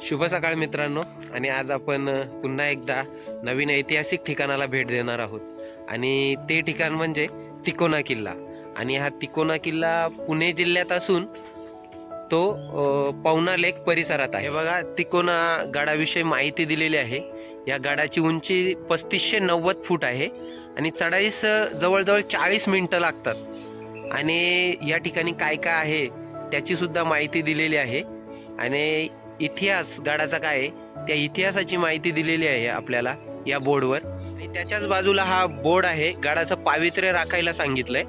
शुभ सकाळ मित्रांनो. आणि आज आपण पुन्हा एकदा नवीन ऐतिहासिक ठिकाणाला भेट देणार आहोत. आणि ते ठिकाण म्हणजे तिकोना किल्ला. आणि हा तिकोना किल्ला पुणे जिल्ह्यात असून तो पवना लेक परिसरात आहे. हे बघा, तिकोना गडाविषयी माहिती दिलेली आहे. या गडाची उंची 3590 फूट आहे आणि चढाईस जवळजवळ 40 मिनिटं लागतात. आणि या ठिकाणी काय काय आहे त्याची सुद्धा माहिती दिलेली आहे. आणि इतिहास गडाचा काय आहे त्या इतिहासाची माहिती दिलेली आहे आपल्याला या बोर्डवर. आणि त्याच्याच बाजूला हा बोर्ड आहे, गडाचं पावित्र्य राखायला सांगितलंय.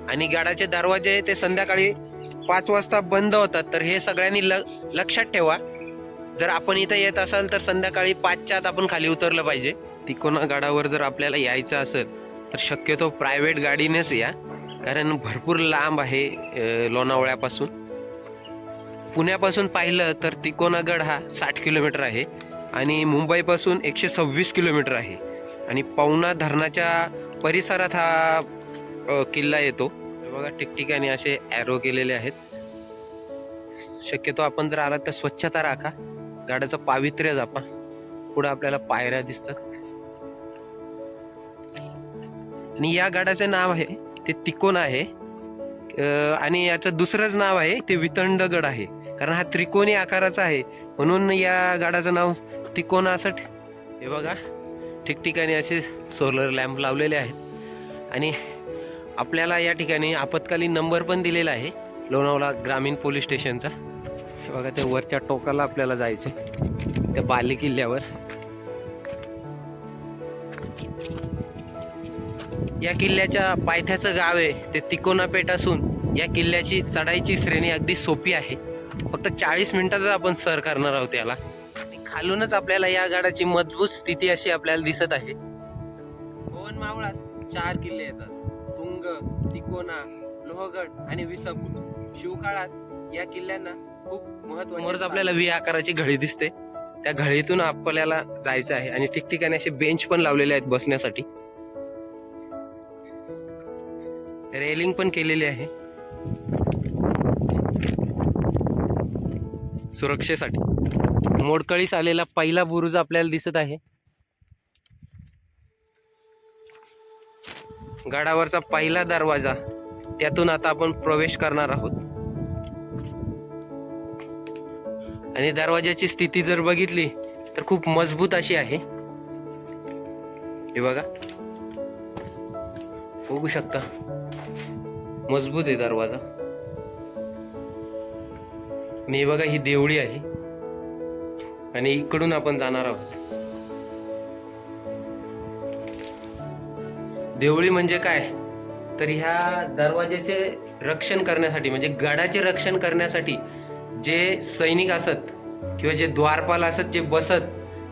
आणि गडाचे दरवाजे ते संध्याकाळी 5 वाजता बंद होतात. तर हे सगळ्यांनी लक्षात ठेवा. जर आपण इथं येत असाल तर संध्याकाळी 5च्या आत आपण खाली उतरलं पाहिजे. तिकोना गडावर जर आपल्याला यायचं असेल तर शक्यतो प्रायव्हेट गाडीनेच या, कारण भरपूर लांब आहे लोणावळ्यापासून. पुण्यापासून पाहिलं तर तिकोना गड हा 60 किलोमीटर आहे आणि मुंबईपासून 126 किलोमीटर आहे. आणि पवना धरणाच्या परिसरात हा किल्ला येतो. बघा, ठिकठिकाणी असे ॲरो केलेले आहेत. शक्यतो आपण जर आलात तर स्वच्छता राखा, गडाचं पावित्र्य जपा. पुढे आपल्याला पायऱ्या दिसतात. आणि या गडाचे नाव आहे ते तिकोना आहे. आणि याचं दुसरंच नाव आहे ते वितंडगड आहे, कारण हा त्रिकोणी आकाराचा आहे म्हणून या गडाचं नाव तिकोना असं. हे बघा, ठिकठिकाणी असे सोलर लॅम्प लावलेले आहेत. आणि आपल्याला या ठिकाणी आपत्कालीन नंबर पण दिलेला आहे लोणावळा ग्रामीण पोलीस स्टेशनचा. हे बघा, ते वरच्या टोकाला आपल्याला जायचं त्या बाले किल्ल्यावर. या किल्ल्याच्या पायथ्याचं गाव आहे ते तिकोना पेठ असून या किल्ल्याची चढाईची श्रेणी अगदी सोपी आहे. फक्त 40 मिनिटातच आपण सर करणार आहोत याला. आणि खालूनच आपल्याला या गडाची मजबूत स्थिती अशी आपल्याला दिसत आहे. पवन मावळात 4 किल्ले येतात: तुंग, तिकोना, लोहगड आणि विसापूर. शिवकाळात या किल्ल्यांना खूप महत्त्व. समोरच आपल्याला व्ही आकाराची घडी दिसते, त्या घडीतून आपल्याला जायचं आहे. आणि ठिकठिकाणी असे बेंच पण लावलेले आहेत बसण्यासाठी. रेलिंग पण केलेली आहे सुरक्षेसाठी. मोडकळीस आलेला पहिला बुरुज आपल्याला दिसत आहे. गडावरचा पहिला दरवाजा, त्यातून आता आपण प्रवेश करणार आहोत. आणि दरवाजाची स्थिती जर बघितली तर खूप मजबूत अशी आहे. हे बघा, बघू शकता, मजबूत आहे दरवाजा. आणि बघा, ही देवळी आहे आणि इकडून आपण जाणार आहोत. देवळी म्हणजे काय तर ह्या दरवाजाचे रक्षण करण्यासाठी, म्हणजे गडाचे रक्षण करण्यासाठी जे सैनिक असत किंवा जे द्वारपाल असत, जे बसत,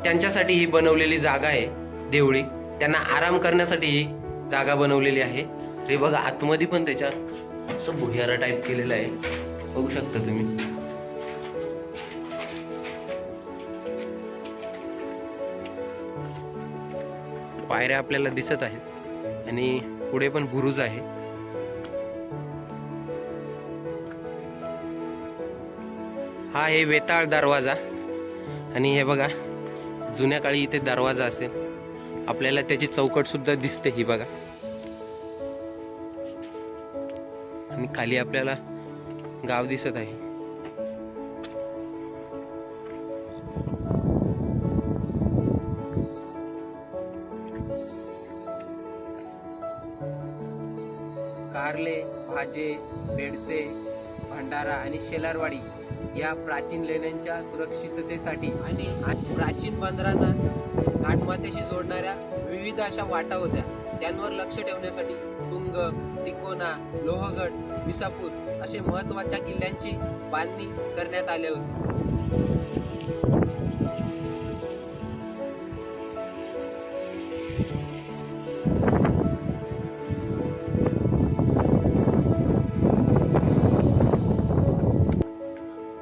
त्यांच्यासाठी ही बनवलेली जागा आहे देवळी. त्यांना आराम करण्यासाठी ही जागा बनवलेली आहे. ते बघा, आतमध्ये पण त्याच्या असं भुयारा टाईप केलेलं आहे, बघू शकता तुम्ही. पायऱ्या आपल्याला दिसत आहेत आणि पुढे पण बुरुज आहे. हा आहे वेताळ दरवाजा. आणि हे बघा, जुन्या काळी इथे दरवाजा असेल. आपल्याला त्याची चौकट सुद्धा दिसते, ही बघा. आणि खाली आपल्याला गाव दिसत आहे. कारले, भाजे, बेडसे, भंडारा आणि शेलारवाडी या प्राचीन लेण्यांच्या सुरक्षिततेसाठी आणि प्राचीन बंदरांना घाटमाथ्याशी जोडणाऱ्या विविध अशा वाटा होत्या, त्यांवर लक्ष ठेवण्यासाठी तुंग, तिकोना, लोहगड, विसापूर असे महत्त्वाच्या किल्ल्यांची बांधणी करण्यात आली होती.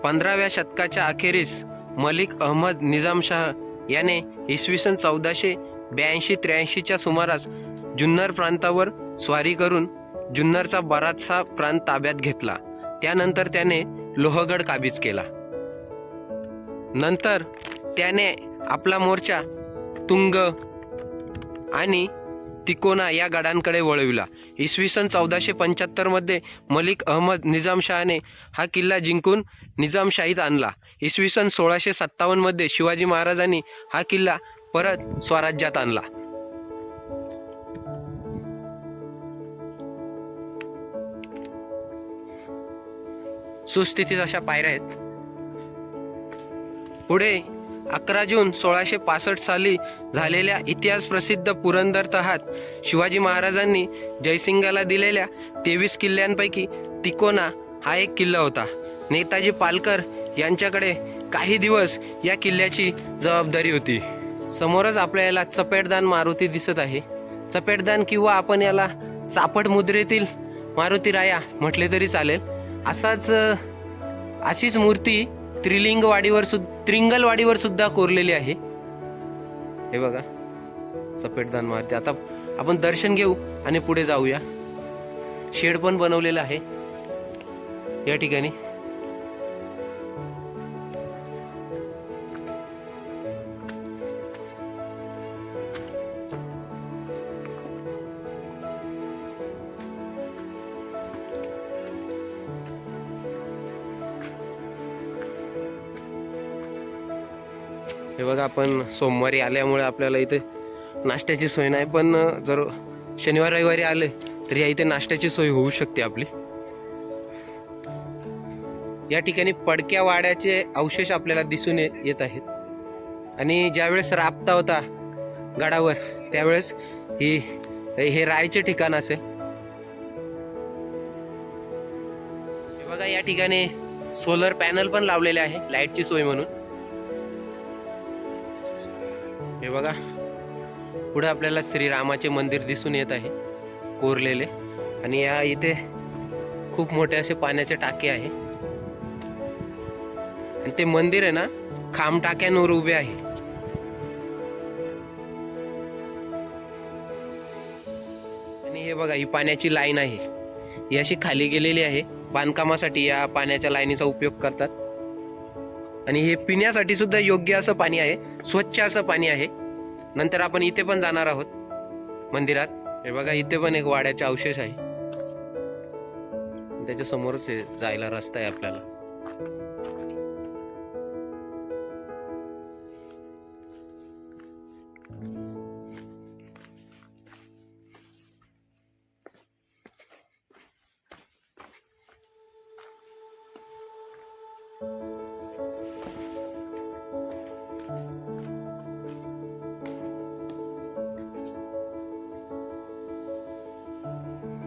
15व्या शतकाच्या अखेरीस मलिक अहमद निजामशाह याने इसवी सन 1482-83च्या सुमारास जुन्नर प्रांतावर स्वारी करून जुन्नरचा बराचसा प्रांत ताब्यात घेतला. त्यानंतर त्याने लोहगड काबीज केला. नंतर त्याने आपला मोर्चा तुंग आणि तिकोना या गडांकडे वळविला. इसवी सन 1475 मलिक अहमद निजामशहाने हा किल्ला जिंकून निजामशाहीत आणला. इसवी सन 1657 शिवाजी महाराजांनी हा किल्ला परत स्वराज्यात आणला. सुस्थितीत अशा पायऱ्या आहेत. पुढे 11 जून 1665 साली झालेल्या इतिहास प्रसिद्ध पुरंदर तहात शिवाजी महाराजांनी जयसिंगाला दिलेल्या 23 किल्ल्यांपैकी तिकोना हा एक किल्ला होता. नेताजी पालकर यांच्याकडे काही दिवस या किल्ल्याची जबाबदारी होती. समोरच आपल्याला चपेटदान मारुती दिसत आहे. चपेटदान किंवा आपण याला चापट मुद्रेतील मारुती राया म्हटले तरी चालेल. अशीच मूर्ती त्रिंगलवाडीवर सुद्धा कोरलेली आहे. हे बघा चपेटदान मारुती. आता आपण दर्शन घेऊ आणि पुढे जाऊया. शेड पण बनवलेलं आहे या ठिकाणी. हे बघा आपण सोमवारी आल्यामुळे आपल्याला इथे नाश्त्याची सोय नाही, पण जर शनिवार रविवारी आले तर या इथे नाश्त्याची सोय होऊ शकते आपली. या ठिकाणी पडक्या वाड्याचे अवशेष आपल्याला दिसून येत आहेत. आणि ज्यावेळेस राबता होता गडावर त्यावेळेस हे राहायचे ठिकाण असेल. हे बघा या ठिकाणी सोलर पॅनल पण लावलेले आहे लाईटची सोय म्हणून. हे बघा पुढे आपल्याला श्रीरामाचे मंदिर दिसून येत आहे कोरलेले. आणि या इथे खूप मोठे असे पाण्याचे टाके आहे. आणि ते मंदिर आहे ना खांब टाक्यांवर उभे आहे. आणि हे बघा ही पाण्याची लाईन आहे. ही अशी खाली गेलेली आहे. बांधकामासाठी या पाण्याच्या लाईनीचा उपयोग करतात. आणि हे पिण्यासाठी सुद्धा योग्य असं पाणी आहे, स्वच्छ असं पाणी आहे. नंतर आपण इथे पण जाणार आहोत मंदिरात. हे बघा इथे पण एक वाड्याचे अवशेष आहे. त्याच्या समोरच जायला रस्ता आहे आपल्याला.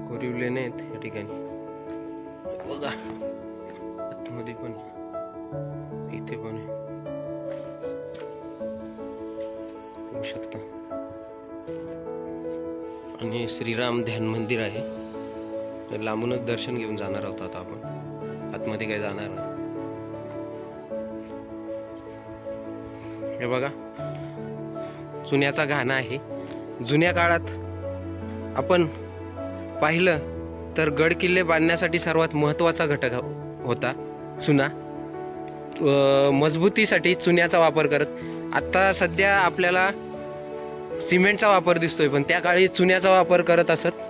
कोरिवले नाहीत या ठिकाणी. बघा आतमध्ये पण इथे पण होऊ शकता. आणि श्रीराम ध्यान मंदिर आहे. लांबूनच दर्शन घेऊन जाणार आहोत आता आपण. आतमध्ये काही जाणार नाही. हे बघा चुन्याचा घाणा आहे. जुन्या काळात आपण पाहिलं तर गड किल्ले बांधण्यासाठी सर्वात महत्त्वाचा घटक होता चुना. मजबूतीसाठी चुन्याचा वापर करत. आता सध्या आपल्याला सिमेंटचा वापर दिसतोय, पण त्या काळी चुन्याचा वापर करत असत.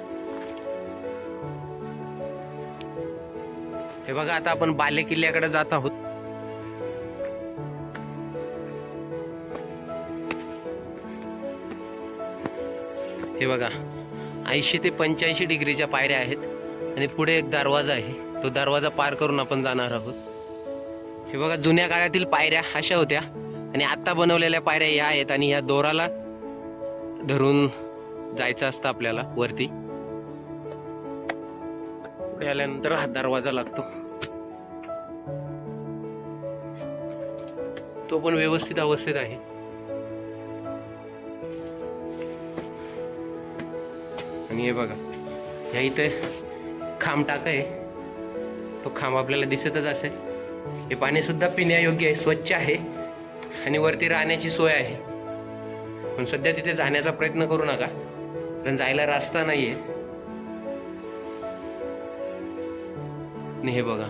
हे बघा आता आपण बाले किल्ल्याकडे जात आहोत. हे बघा 80 ते 85 डिग्रीच्या पायऱ्या आहेत. आणि पुढे एक दरवाजा आहे. तो दरवाजा पार करून आपण जाणार आहोत. हे बघा जुन्या काळातील पायऱ्या अशा होत्या आणि आता बनवलेल्या पायऱ्या या आहेत. आणि या दोराला धरून जायचं असतं आपल्याला वरती. पुढे आल्यानंतर हा दरवाजा लागतो. तो पण व्यवस्थित अवस्थेत आहे. आणि हे बघा ह्या इथे खांब टाका आहे. तो खांब आपल्याला दिसतच असेल. हे पाणी सुद्धा पिण्यायोग्य आहे, स्वच्छ आहे आणि वरती राहण्याची सोय आहे. पण सध्या तिथे जाण्याचा प्रयत्न करू नका, कारण जायला रस्ता नाहीये. आणि हे बघा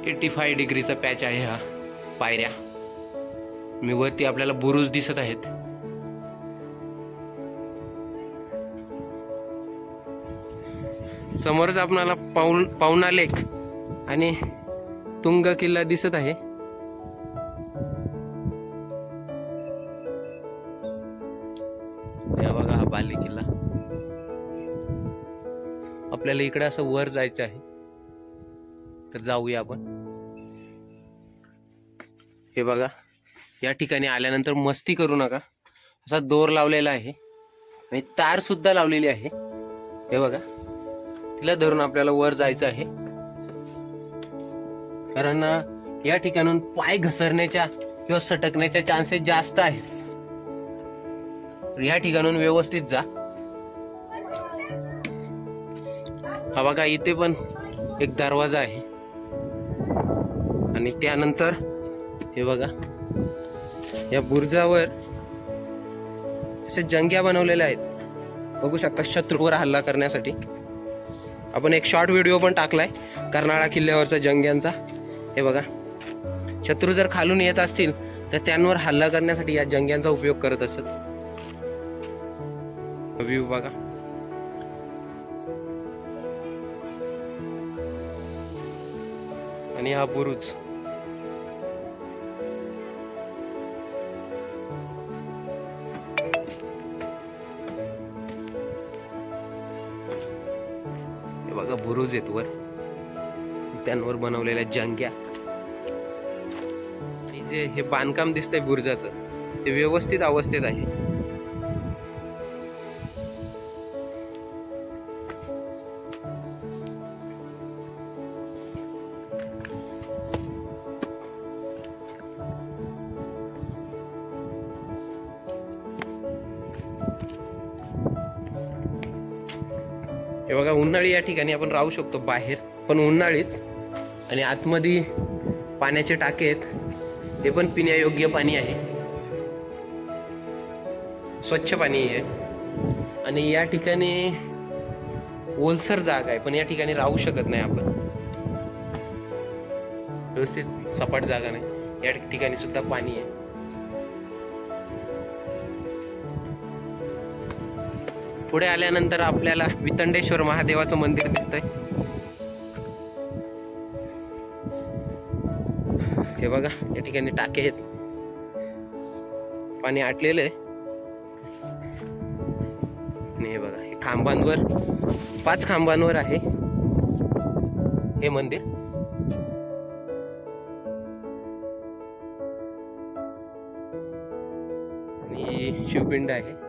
85 डिग्रीचा पॅच आहे हा पायऱ्या. मी वरती आपल्याला बुरुज दिसत आहेत. समोरच आपल्याला पावना लेक आणि तुंग किल्ला दिसत आहे. या बघा हा बाली किल्ला. आपल्याला इकडे असं वर जायचं आहे, तर जाऊया आपण. हे बघा, या ठिकाणी आल्यानंतर मस्ती करू नका. असा दोर लावलेला आहे आणि तार सुद्धा लावलेली आहे. हे बघा, तिला धरून आपल्याला वर जायचं आहे, कारण या ठिकाणून पाय घसरण्याच्या किंवा सटकण्याच्या चान्सेस जास्त आहेत. या ठिकाणून व्यवस्थित जा. हा बघा, इथे पण एक दरवाजा आहे आणि त्यानंतर हे बघा, या बुरुजावर अशा जंग्या बनवलेल्या आहेत. बघू शकता, शत्रूवर हल्ला करण्यासाठी. आपण एक शॉर्ट व्हिडिओ पण टाकलाय कर्नाळा किल्ल्यावरचा जंग्यांचा. हे बघा, शत्रू जर खालून येत असतील तर त्यांवर हल्ला करण्यासाठी या जंग्यांचा उपयोग करत असत. व्ह्यू बघा. आणि हा बुरुज. हे बघा, बुरुज आहेत वर, त्यांवर बनवलेल्या जंग्या. आणि जे हे बांधकाम दिसतंय बुरुजाचं, ते व्यवस्थित अवस्थेत आहे. हे बघा, उन्हाळी या ठिकाणी आपण राहू शकतो बाहेर, पण उन्हाळीच. आणि आतमध्ये पाण्याचे टाके आहेत, हे पण पिण्यायोग्य पाणी आहे, स्वच्छ पाणी आहे. आणि या ठिकाणी ओलसर जागा आहे, पण या ठिकाणी राहू शकत नाही आपण. व्यवस्थित सपाट जागा नाही. या ठिकाणी सुद्धा पाणी आहे. पुढे आल्यानंतर आपल्याला वितंडेश्वर महादेवाचं मंदिर दिसतंय. हे बघा, या ठिकाणी टाके आहेत, पाणी आटलेलं आहे. आणि हे बघा, हे खांबांवर, 5 खांबांवर आहे हे मंदिर. आणि शिवपिंड आहे,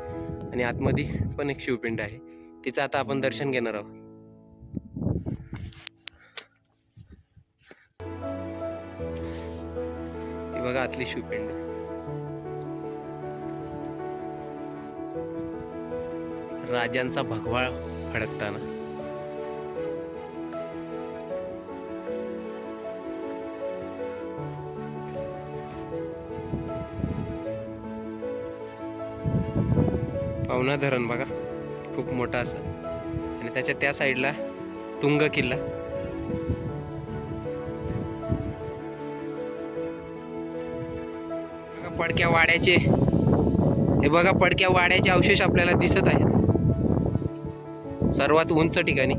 आणि आतमध्ये पण एक शिवपिंड आहे. तिचं आता आपण दर्शन घेणार आहोत. हे बघा, आतली शिवपिंड. राजांचा भगवा फडकताना. पावना धरण बघा, खूप मोठा असं. आणि त्याच्या त्या साईडला तुंग किल्ला. पडक्या वाड्याचे, हे बघा, पडक्या वाड्याचे अवशेष आपल्याला दिसत आहेत सर्वात उंच ठिकाणी.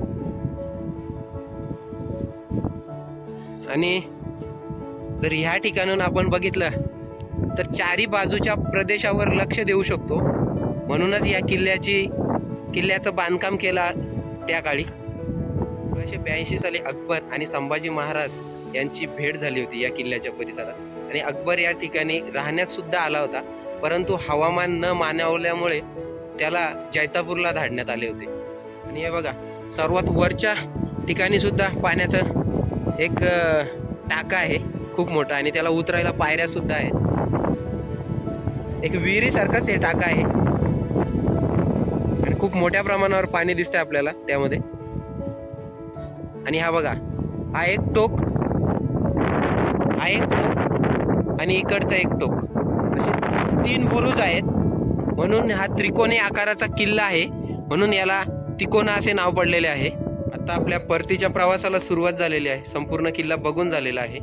आणि जर ह्या ठिकाणून आपण बघितलं तर चारी बाजूच्या प्रदेशावर लक्ष देऊ शकतो. म्हणूनच या किल्ल्याचं बांधकाम केलं त्या काळी. 1982 साली अकबर आणि संभाजी महाराज यांची भेट झाली होती या किल्ल्याच्या परिसरात. आणि अकबर या ठिकाणी राहण्यास सुद्धा आला होता, परंतु हवामान न मानवल्यामुळे त्याला जैतापूरला धाडण्यात आले होते. आणि हे बघा, सर्वात वरच्या ठिकाणी सुद्धा पाण्याचं एक टाका आहे, खूप मोठा. आणि त्याला उतरायला पायऱ्या सुद्धा आहेत. एक विहिरीसारखाच हे टाका आहे आणि खूप मोठ्या प्रमाणावर पाणी दिसतंय आपल्याला त्यामध्ये. आणि हा बघा, हा एक टोक आणि इकडचा एक टोक, असे 3 बुरुज आहेत. म्हणून हा त्रिकोणी आकाराचा किल्ला आहे, म्हणून याला तिकोना असे नाव पडलेले आहे. आता आपल्या परतीच्या प्रवासाला सुरुवात झालेली आहे. संपूर्ण किल्ला बघून झालेला आहे.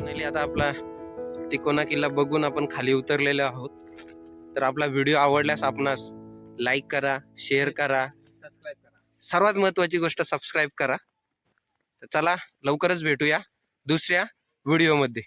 फायनली आता आपला तिकोना किल्ला बघून आपण खाली उतरलेलो आहोत. तर आपला व्हिडिओ आवडल्यास आपणास लाईक करा, शेअर करा, सबस्क्राईब करा. सर्वात महत्त्वाची गोष्ट सबस्क्राईब करा. तर चला लवकरच भेटूया दुसऱ्या व्हिडिओमध्ये.